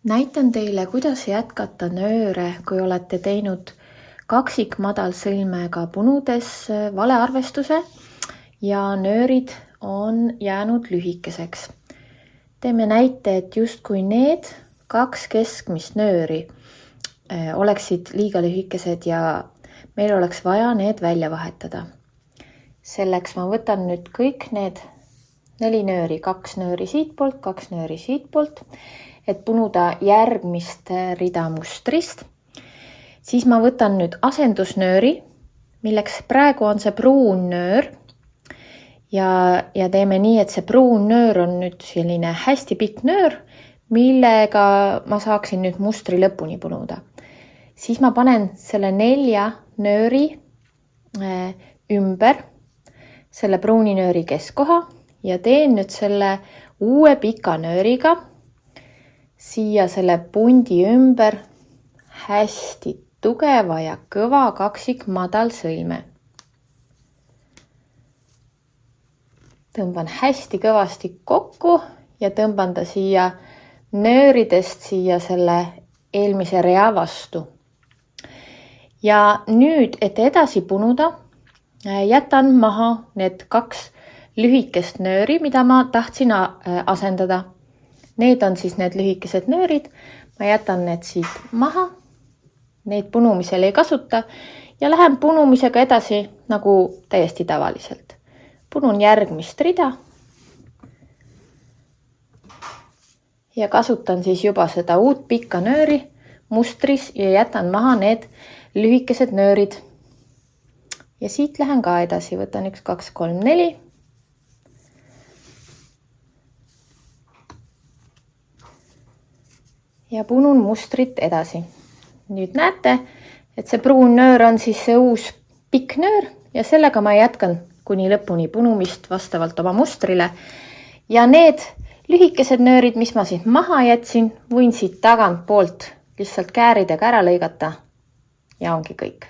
Näitan teile, kuidas jätkata nööre, kui olete teinud kaksikmadalsõlmega punudes valearvestuse ja nöörid on jäänud lühikeseks. Teeme näite, et justkui need 2 keskmist nööri oleksid liiga lühikesed ja meil oleks vaja need välja vahetada. Selleks ma võtan nüüd kõik need 4 nööri, 2 nööri siitpoolt, 2 nööri siitpoolt, et punuda järgmist rida mustrist. Siis ma võtan nüüd asendusnööri, milleks praegu on see pruun nöör. Ja teeme nii, et see pruun nöör on nüüd selline hästi pikk nöör, millega ma saaksin nüüd mustri lõpuni punuda. Siis ma panen selle 4 nööri ümber selle pruuni nööri keskkoha ja teen nüüd selle uue pika nööriga siia selle pundi ümber hästi tugeva ja kõva kaksikmadalsõlme. Tõmban hästi kõvasti kokku ja tõmban ta siia nööridest siia selle eelmise rea vastu. Ja nüüd, et edasi punuda, jätan maha need 2 lühikest nööri, mida ma tahtsin asendada. Need on siis need lühikesed nöörid. Ma jätan need siit maha. Neid punumisel ei kasuta ja lähen punumisega edasi nagu täiesti tavaliselt. Punun järgmist rida ja kasutan siis juba seda uut pikka nööri mustris ja jätan maha need lühikesed nöörid. Ja siit lähen ka edasi. Võtan 1, 2, 3, 4. Ja punun mustrit edasi. Nüüd näete, et see pruun nöör on siis see uus pikk nöör ja sellega ma jätkan kuni lõpuni punumist vastavalt oma mustrile. Ja need lühikesed nöörid, mis ma siit maha jätsin, võin siit tagant poolt lihtsalt kääridega ära lõigata ja ongi kõik.